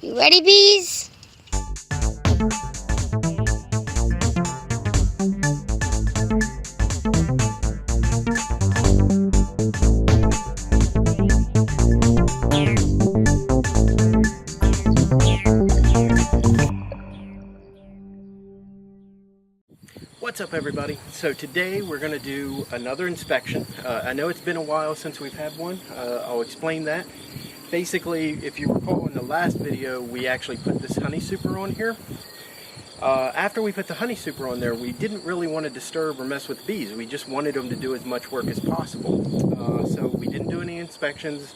You ready, bees? What's up, everybody? So today we're going to do another inspection. I know it's been a while since we've had one. I'll explain that. Basically, if you recall in the last video, we actually put this honey super on here. After we put the honey super on there, we didn't really want to disturb or mess with the bees. We just wanted them to do as much work as possible. So we didn't do any inspections.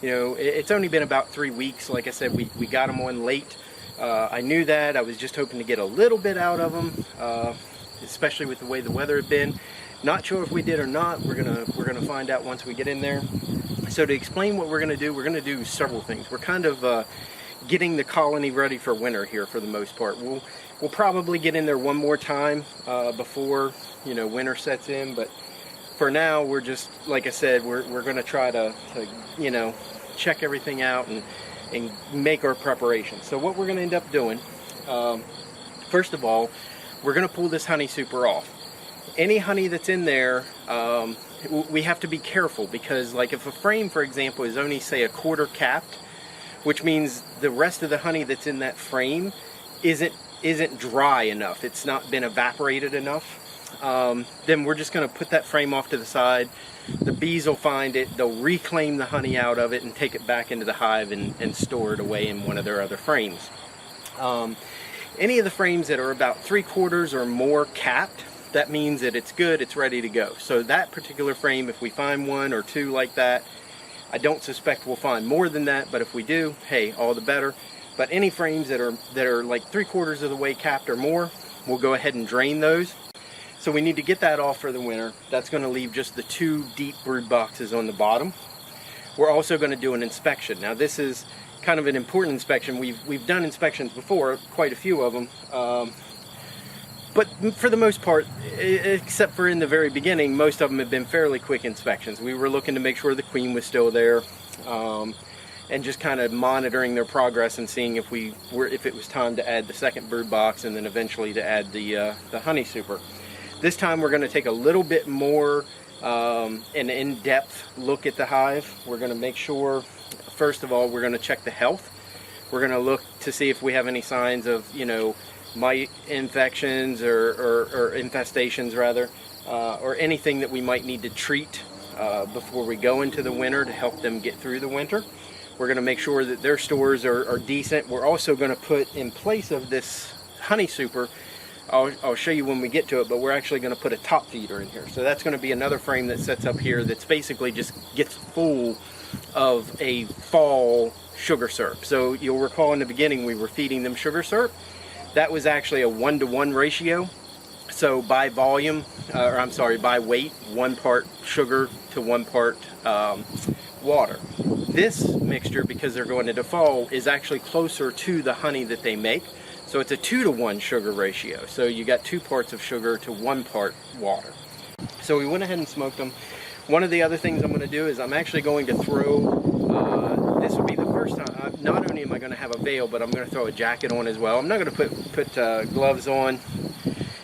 You know, it's only been about 3 weeks. Like I said, we got them on late. I knew that. I was just hoping to get a little bit out of them. Especially with the way the weather had been. Not sure if we did or not. We're gonna find out once we get in there. So to explain what we're gonna do several things. We're kind of getting the colony ready for winter here for the most part. We'll probably get in there one more time before, you know, winter sets in. But for now, we're just, like I said, we're gonna try to you know, check everything out and make our preparations. So what we're gonna end up doing, first of all, we're going to pull this honey super off. Any honey that's in there, we have to be careful, because like if a frame, for example, is only say a quarter capped, which means the rest of the honey that's in that frame isn't dry enough, it's not been evaporated enough, then we're just going to put that frame off to the side. The bees will find it, they'll reclaim the honey out of it and take it back into the hive and store it away in one of their other frames. Any of the frames that are about 3/4 or more capped, that means that it's good, it's ready to go. So that particular frame, if we find one or two like that, I don't suspect we'll find more than that, but if we do, hey, all the better. But any frames that are like 3/4 of the way capped or more, we'll go ahead and drain those. So we need to get that off for the winter. That's going to leave just the 2 deep brood boxes on the bottom. We're also going to do an inspection. Now this is kind of an important inspection. We've done inspections before, quite a few of them, but for the most part, except for in the very beginning, most of them have been fairly quick inspections. We were looking to make sure the queen was still there, and just kind of monitoring their progress and seeing if it was time to add the second brood box and then eventually to add the honey super. This time we're going to take a little bit more an in-depth look at the hive. We're going to make sure, first of all, we're going to check the health. We're going to look to see if we have any signs of, you know, mite infections or infestations rather, or anything that we might need to treat before we go into the winter to help them get through the winter. We're going to make sure that their stores are decent. We're also going to put in place of this honey super, I'll show you when we get to it, but we're actually going to put a top feeder in here. So that's going to be another frame that sets up here that's basically just gets full of a fall sugar syrup. So you'll recall in the beginning we were feeding them sugar syrup. That was actually a 1-to-1 ratio. So by volume, by weight, 1 part sugar to 1 part water. This mixture, because they're going into fall, is actually closer to the honey that they make. So it's a 2-to-1 sugar ratio. So you got 2 parts of sugar to 1 part water. So we went ahead and smoked them. One of the other things I'm going to do is I'm actually going to throw, this will be the first time, not only am I going to have a veil, but I'm going to throw a jacket on as well. I'm not going to put gloves on.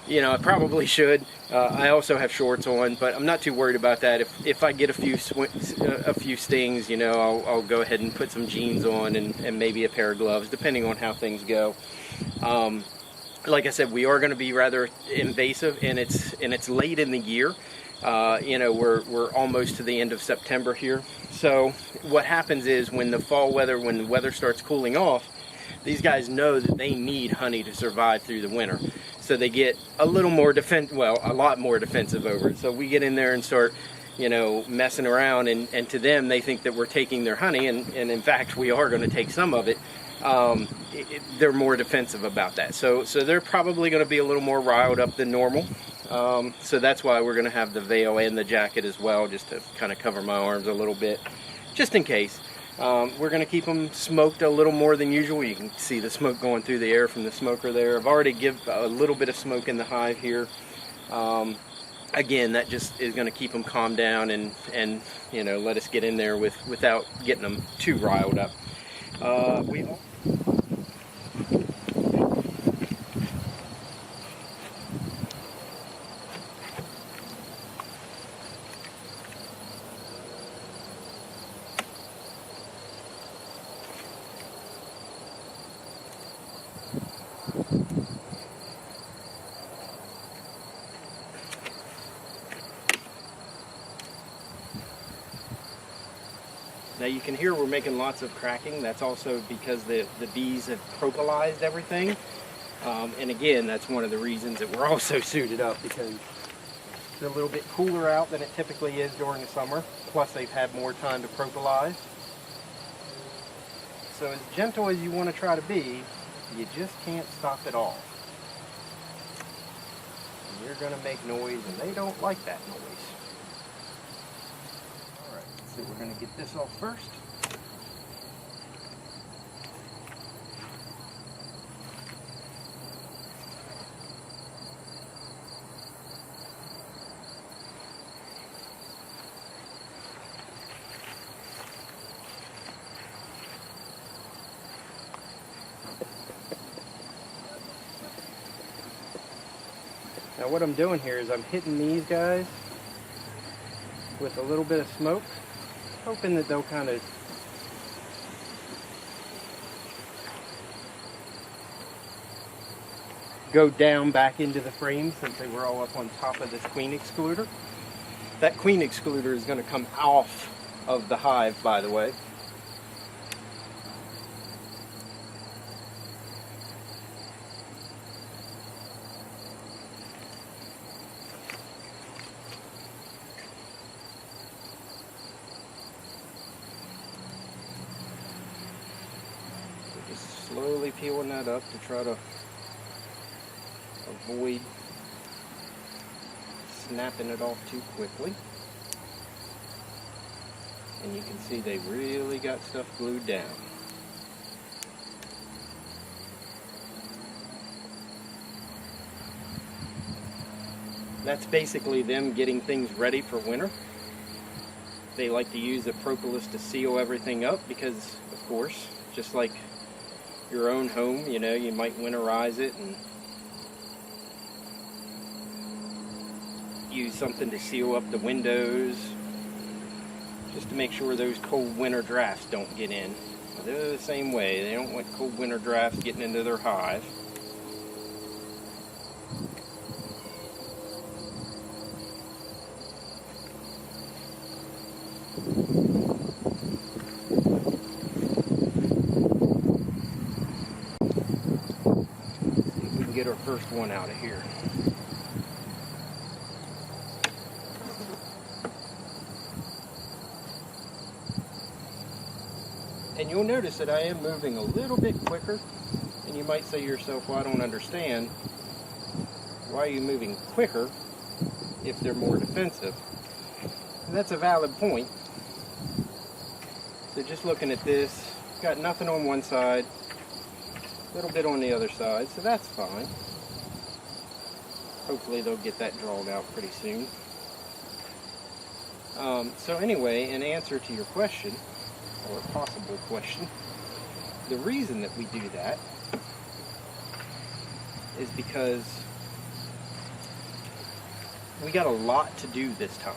You know, I probably should. I also have shorts on, but I'm not too worried about that. If I get a few stings, you know, I'll go ahead and put some jeans on and maybe a pair of gloves, depending on how things go. Like I said, we are going to be rather invasive, and it's late in the year. You know, we're almost to the end of September here. So what happens is when the weather starts cooling off, these guys know that they need honey to survive through the winter. So they get a little more a lot more defensive over it. So we get in there and start, you know, messing around, and to them, they think that we're taking their honey, and in fact, we are going to take some of it. They're more defensive about that. So they're probably going to be a little more riled up than normal. So that's why we're going to have the veil and the jacket as well, just to kind of cover my arms a little bit, just in case. We're going to keep them smoked a little more than usual. You can see the smoke going through the air from the smoker there. I've already given a little bit of smoke in the hive here. Again, that just is going to keep them calmed down and you know, let us get in there without getting them too riled up. you can hear we're making lots of cracking. That's also because the bees have propolized everything. And again, that's one of the reasons that we're also suited up, because it's a little bit cooler out than it typically is during the summer. Plus they've had more time to propolize. So as gentle as you want to try to be, you just can't stop it all. You're going to make noise, and they don't like that noise. Alright, so we're going to get this off first. Now what I'm doing here is I'm hitting these guys with a little bit of smoke, hoping that they'll kind of go down back into the frame, since they were all up on top of this queen excluder. That queen excluder is going to come off of the hive, by the way. Slowly peeling that up to try to avoid snapping it off too quickly. And you can see they really got stuff glued down. That's basically them getting things ready for winter. They like to use the propolis to seal everything up because, of course, just like your own home, you know, you might winterize it and use something to seal up the windows just to make sure those cold winter drafts don't get in. They're the same way. They don't want cold winter drafts getting into their hive. Get our first one out of here. And you'll notice that I am moving a little bit quicker, and you might say to yourself, well, I don't understand. Why are you moving quicker if they're more defensive? And that's a valid point. So just looking at this, got nothing on one side, a little bit on the other side, so that's fine. Hopefully they'll get that drawn out pretty soon. So anyway, in answer to your question, or possible question, the reason that we do that is because we got a lot to do this time.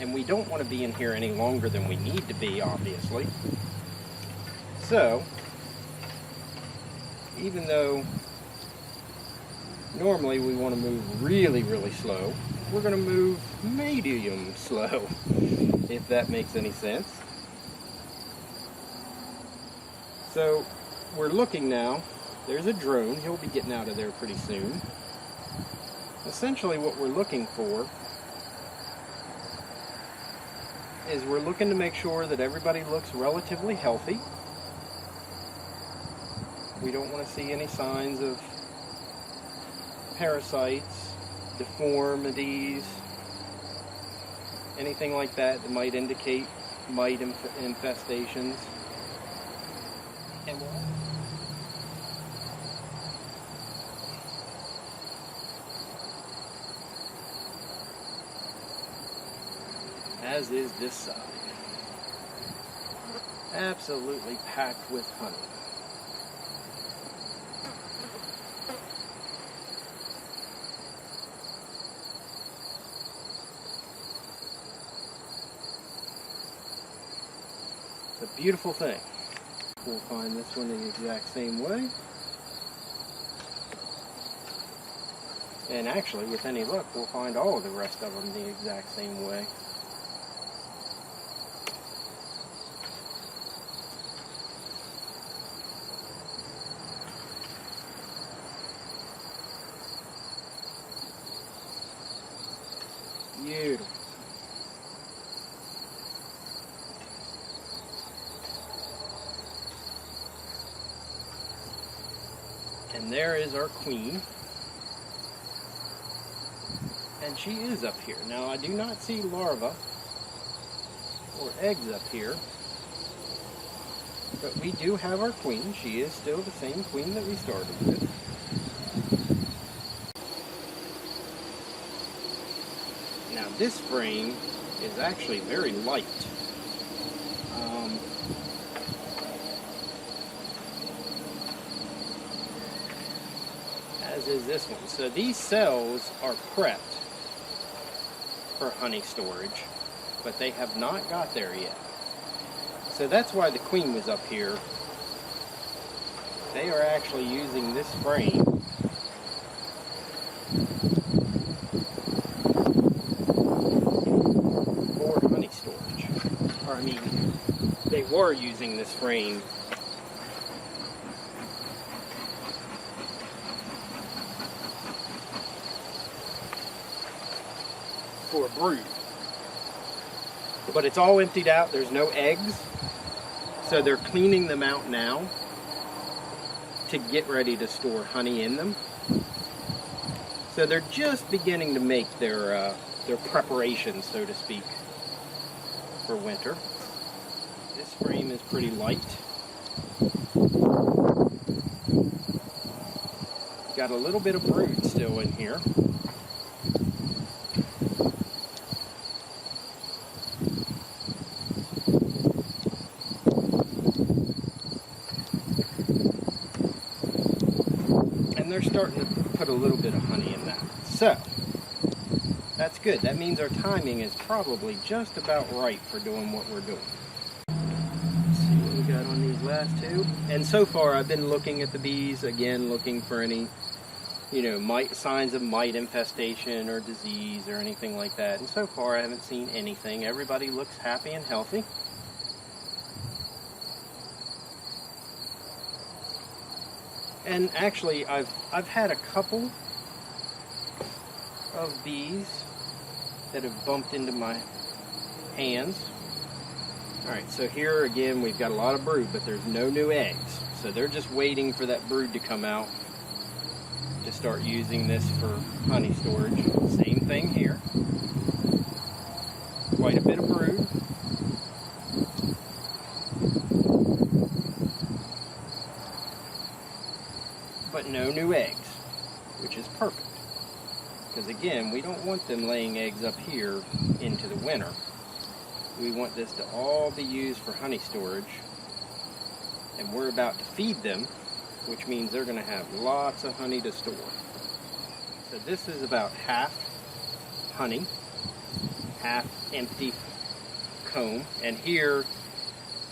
And we don't want to be in here any longer than we need to be, obviously. So, even though normally we want to move really, really slow, we're going to move medium slow, if that makes any sense. So, we're looking now. There's a drone. He'll be getting out of there pretty soon. Essentially what we're looking for is we're looking to make sure that everybody looks relatively healthy. We don't want to see any signs of parasites, deformities, anything like that that might indicate mite infestations. And as is this side. Absolutely packed with honey. It's a beautiful thing. We'll find this one the exact same way. And actually, with any luck, we'll find all of the rest of them the exact same way. Beautiful. And there is our queen. And she is up here. Now I do not see larvae or eggs up here. But we do have our queen. She is still the same queen that we started with. Now this frame is actually very light. As is this one. So these cells are prepped for honey storage, but they have not got there yet. So that's why the queen was up here. They are actually using this frame for honey storage. Or I mean, they were using this frame for a brood. But it's all emptied out. There's no eggs. So they're cleaning them out now to get ready to store honey in them. So they're just beginning to make their preparations, so to speak, for winter. This frame is pretty light. Got a little bit of brood still in here. They're starting to put a little bit of honey in that. So, that's good. That means our timing is probably just about right for doing what we're doing. Let's see what we got on these last two. And so far I've been looking at the bees, again looking for any, signs of mite infestation or disease or anything like that. And so far I haven't seen anything. Everybody looks happy and healthy. And actually, I've had a couple of bees that have bumped into my hands. Alright, so here again we've got a lot of brood, but there's no new eggs. So they're just waiting for that brood to come out to start using this for honey storage. Same thing here. Quite a bit of brood. But no new eggs, which is perfect. Because again, we don't want them laying eggs up here into the winter. We want this to all be used for honey storage. And we're about to feed them, which means they're going to have lots of honey to store. So this is about half honey, half empty comb. And here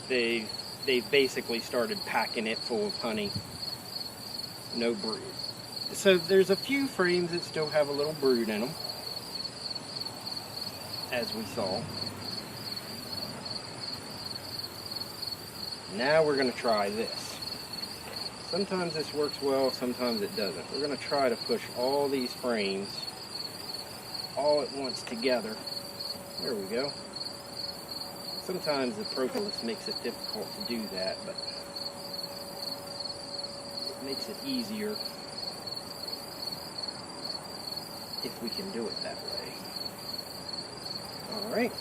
they've basically started packing it full of honey. No brood. So there's a few frames that still have a little brood in them, as we saw. Now we're going to try this. Sometimes this works well, sometimes it doesn't. We're going to try to push all these frames all at once together. There we go. Sometimes the propolis makes it difficult to do that, but makes it easier if we can do it that way. Alright.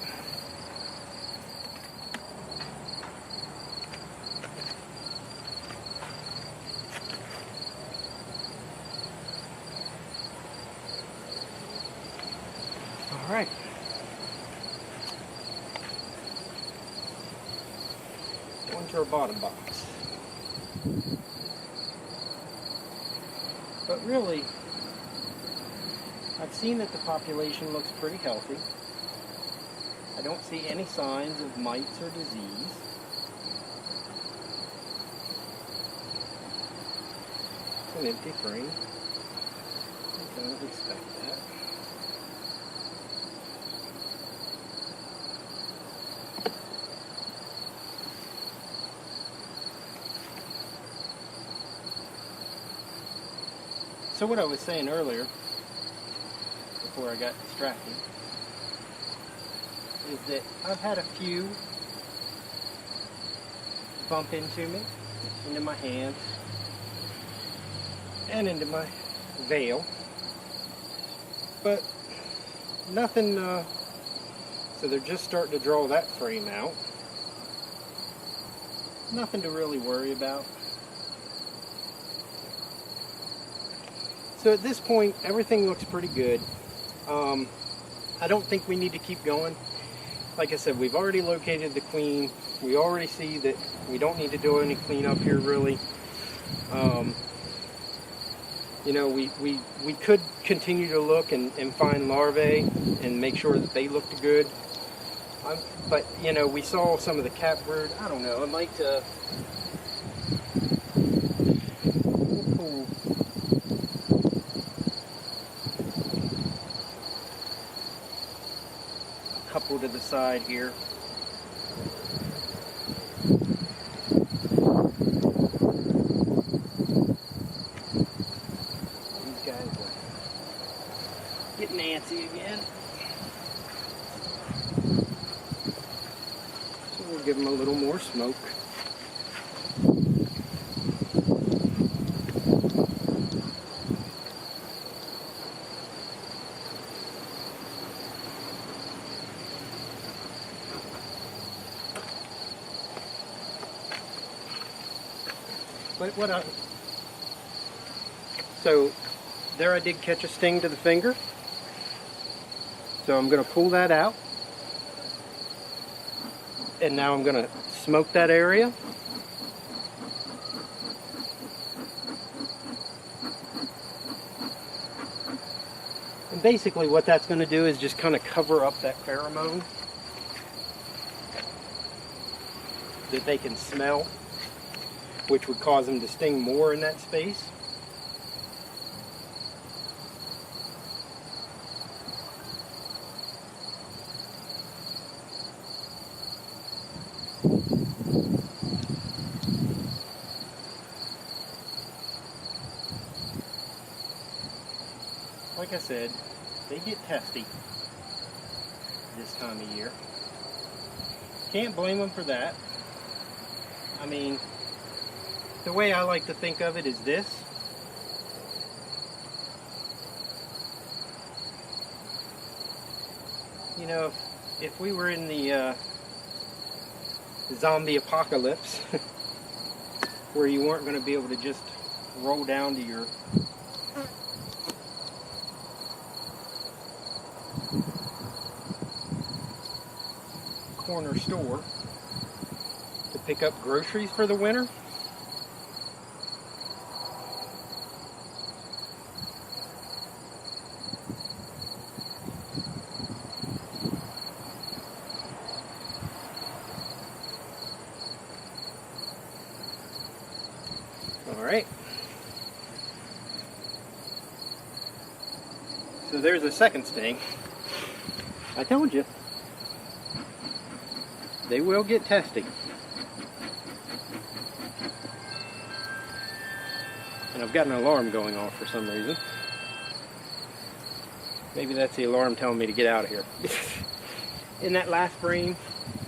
Alright. Going to our bottom box. But really, I've seen that the population looks pretty healthy. I don't see any signs of mites or disease. It's an empty frame. I don't expect that. So what I was saying earlier, before I got distracted, is that I've had a few bump into me, into my hands, and into my veil, but nothing, so they're just starting to draw that frame out. Nothing to really worry about. So at this point, everything looks pretty good. I don't think we need to keep going. Like I said, we've already located the queen. We already see that we don't need to do any cleanup here, really. You know, we could continue to look and find larvae and make sure that they looked good. But, you know, we saw some of the cat brood. I don't know. I might we'll pull a couple to the side here. These guys are getting antsy again. We'll give them a little more smoke. But so there I did catch a sting to the finger. So I'm going to pull that out. And now I'm going to smoke that area. And basically what that's going to do is just kind of cover up that pheromone that they can smell, which would cause them to sting more in that space. Like I said, they get testy this time of year. Can't blame them for that. I mean, the way I like to think of it is this. You know, if we were in the zombie apocalypse, where you weren't going to be able to just roll down to your corner store to pick up groceries for the winter. All right. So there's a second sting. I told you. They will get testy. And I've got an alarm going off for some reason. Maybe that's the alarm telling me to get out of here. In that last frame,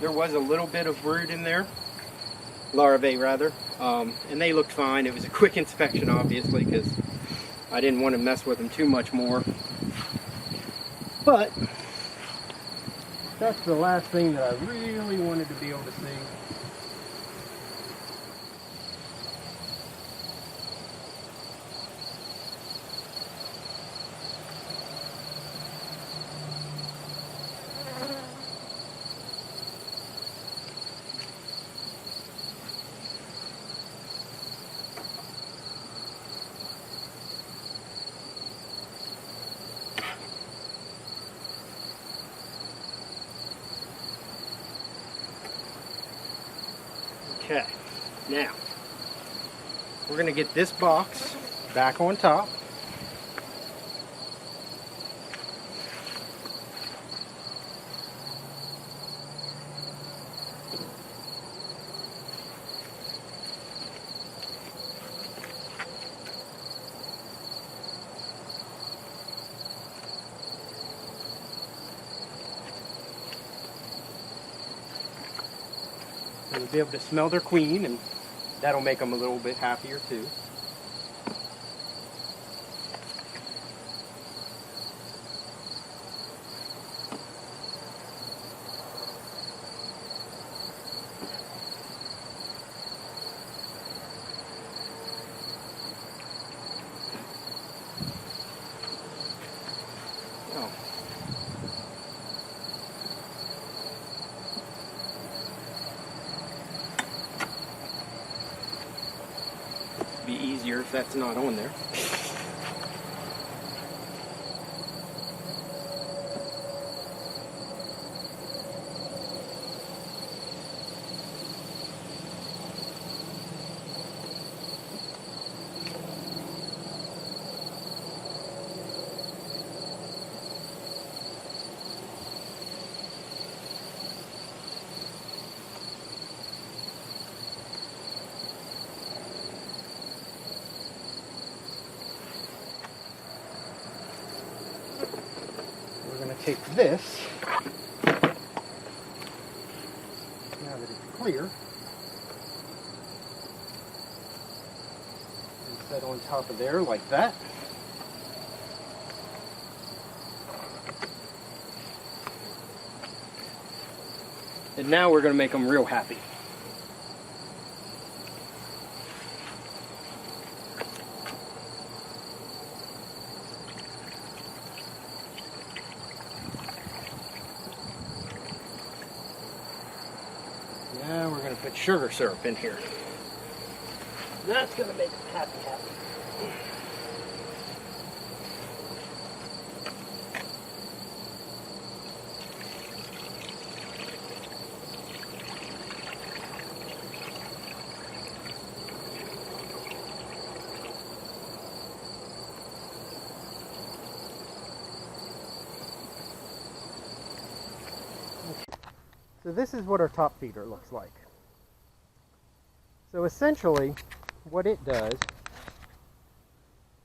there was a little bit of brood in there. Larvae, rather. And they looked fine. It was a quick inspection, obviously, because I didn't want to mess with them too much more. But that's the last thing that I really wanted to be able to see. Okay, now we're going to get this box back on top. You'll be able to smell their queen, and that'll make them a little bit happier too. Be easier if that's not on there. Take this, now that it's clear, and set on top of there like that. And now we're going to make them real happy. Now we're going to put sugar syrup in here. That's going to make them happy. So this is what our top feeder looks like. So essentially, what it does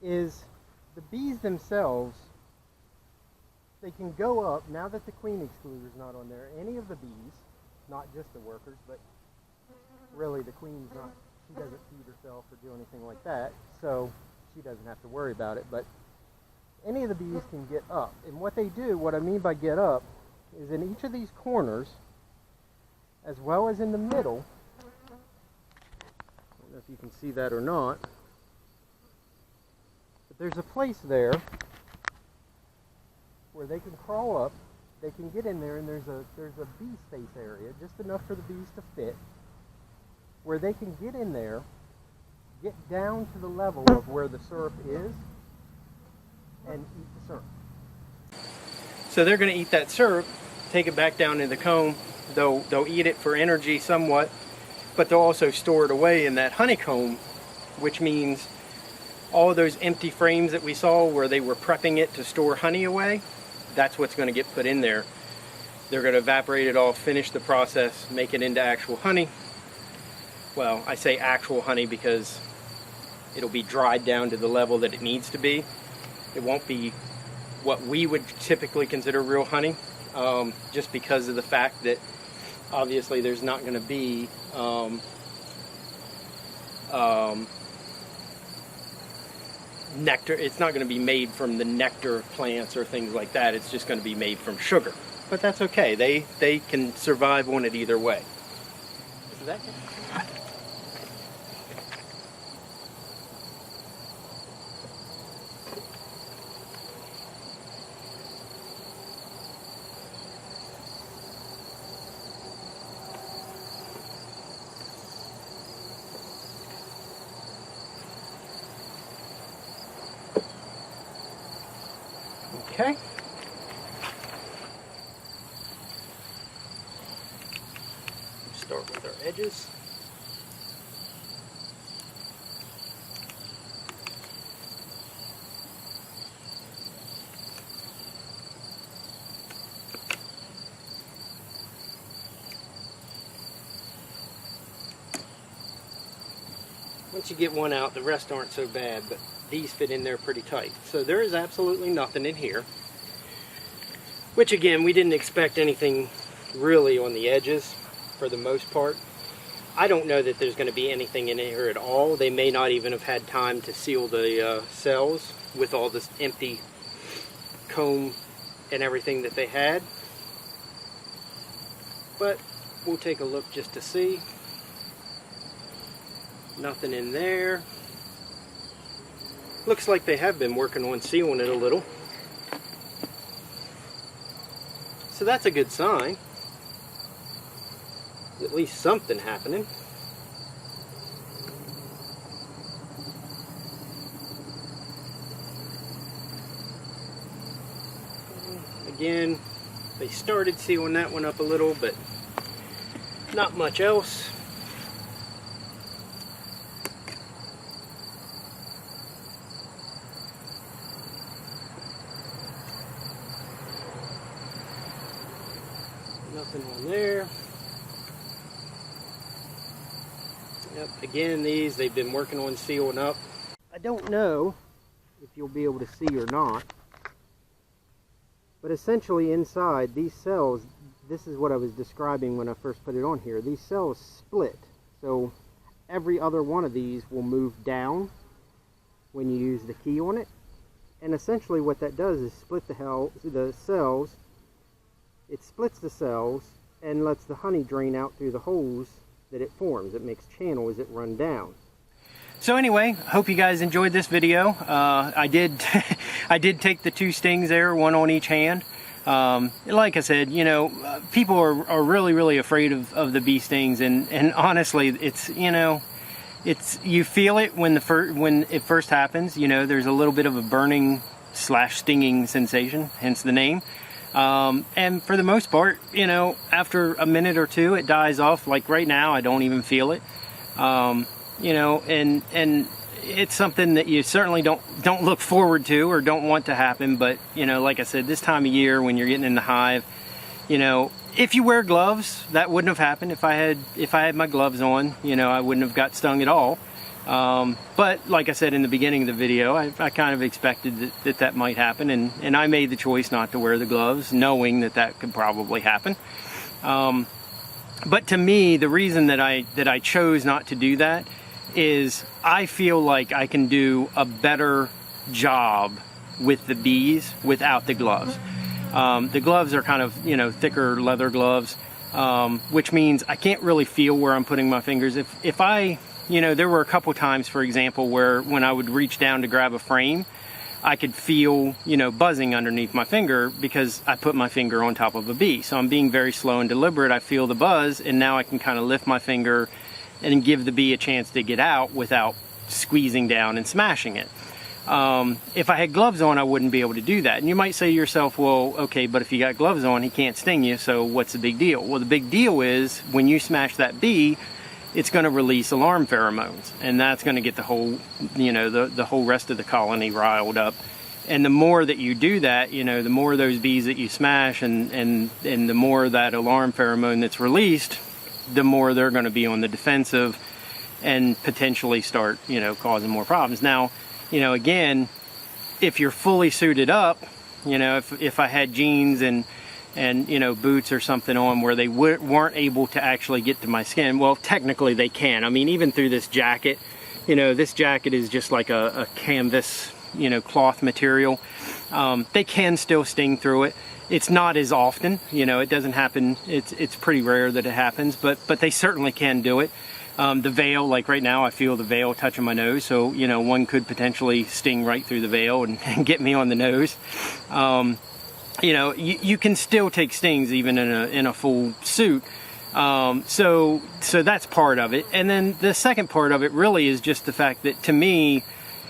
is the bees themselves, they can go up, now that the queen excluder is not on there, any of the bees, not just the workers, but really the queen's not, she doesn't feed herself or do anything like that, so she doesn't have to worry about it, but any of the bees can get up. And what they do, what I mean by get up, is in each of these corners, as well as in the middle, I don't know if you can see that or not, but there's a place there where they can crawl up, they can get in there, and there's a bee space area, just enough for the bees to fit, where they can get in there, get down to the level of where the syrup is, and eat the syrup. So they're going to eat that syrup, take it back down in the comb. They'll eat it for energy somewhat, but they'll also store it away in that honeycomb, which means all of those empty frames that we saw where they were prepping it to store honey away, that's what's going to get put in there. They're going to evaporate it all, finish the process, make it into actual honey. Well, I say actual honey because it'll be dried down to the level that it needs to be. It won't be what we would typically consider real honey, just because of the fact that obviously there's not going to be nectar. It's not going to be made from the nectar of plants or things like that. It's just going to be made from sugar. But that's okay. They can survive on it either way. Is that it? Okay. Start with our edges. Once you get one out, the rest aren't so bad, but these fit in there pretty tight. So there is absolutely nothing in here. Which again, we didn't expect anything really on the edges for the most part. I don't know that there's going to be anything in here at all. They may not even have had time to seal the cells with all this empty comb and everything that they had. But we'll take a look just to see. Nothing in there. Looks like they have been working on sealing it a little. So that's a good sign. At least something happening. Again, they started sealing that one up a little, but not much else. Nothing on there. Yep, again, they've been working on sealing up. I don't know if you'll be able to see or not, but essentially inside these cells, this is what I was describing when I first put it on here. These cells split, so every other one of these will move down when you use the key on it. And essentially what that does is split the cells. It splits the cells and lets the honey drain out through the holes that it forms. It makes channel as it runs down. So anyway, hope you guys enjoyed this video. I did take the 2 stings there, one on each hand. Like I said, you know, people are really afraid of the bee stings, and honestly, it's, you know, you feel it when it first happens. You know, there's a little bit of a burning / stinging sensation, hence the name. And for the most part, you know, after a minute or two, it dies off. Like right now, I don't even feel it. You know, and it's something that you certainly don't look forward to or don't want to happen. But, you know, like I said, this time of year when you're getting in the hive, you know, if you wear gloves, that wouldn't have happened. If I had my gloves on, you know, I wouldn't have got stung at all. But like I said in the beginning of the video, I kind of expected that might happen, and I made the choice not to wear the gloves, knowing that could probably happen. But to me, the reason that I chose not to do that is I feel like I can do a better job with the bees without the gloves. The gloves are kind of, you know, thicker leather gloves, which means I can't really feel where I'm putting my fingers. If I, you know, there were a couple times, for example, where when I would reach down to grab a frame, I could feel, you know, buzzing underneath my finger because I put my finger on top of a bee. So I'm being very slow and deliberate. I feel the buzz, and now I can kind of lift my finger and give the bee a chance to get out without squeezing down and smashing it. If I had gloves on, I wouldn't be able to do that. And you might say to yourself, well, okay, but if you got gloves on, he can't sting you, so what's the big deal? Well, the big deal is when you smash that bee, it's going to release alarm pheromones, and that's going to get the whole, you know, the whole rest of the colony riled up. And the more that you do that, you know, the more those bees that you smash, and the more that alarm pheromone that's released, the more they're going to be on the defensive and potentially start, you know, causing more problems. Now, you know, again, if you're fully suited up, you know, if I had jeans and you know, boots or something on where they weren't able to actually get to my skin, well, technically they can. I mean, even through this jacket, you know, this jacket is just like a canvas, you know, cloth material. They can still sting through it. It's not as often, you know, it doesn't happen. It's pretty rare that it happens, but they certainly can do it. The veil, like right now, I feel the veil touching my nose, so, you know, one could potentially sting right through the veil and get me on the nose. You know, you can still take stings even in a full suit. So that's part of it. And then the second part of it really is just the fact that, to me,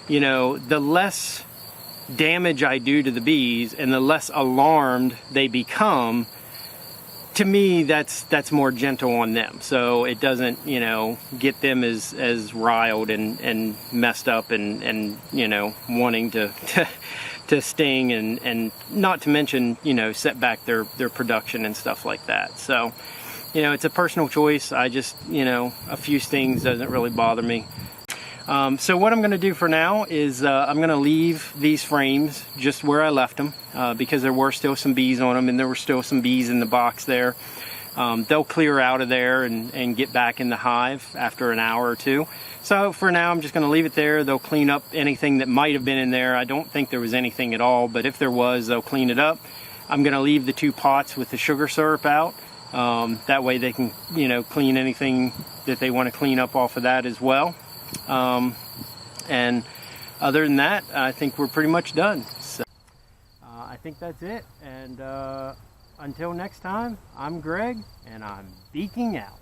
you know, the less damage I do to the bees and the less alarmed they become, to me, that's more gentle on them. So it doesn't, you know, get them as riled and messed up and you know, wanting to sting, and not to mention, you know, set back their production and stuff like that. So, you know, it's a personal choice. I just, you know, a few stings doesn't really bother me. So what I'm going to do for now is I'm going to leave these frames just where I left them, because there were still some bees on them, and there were still some bees in the box there. they'll clear out of there and get back in the hive after an hour or two. So for now, I'm just going to leave it there. They'll clean up anything that might have been in there. I don't think there was anything at all, but if there was, they'll clean it up. I'm going to leave the 2 pots with the sugar syrup out. That way they can, clean anything that they want to clean up off of that as well. And other than that, I think we're pretty much done. So I think that's it. And until next time, I'm Greg, and I'm beaking out.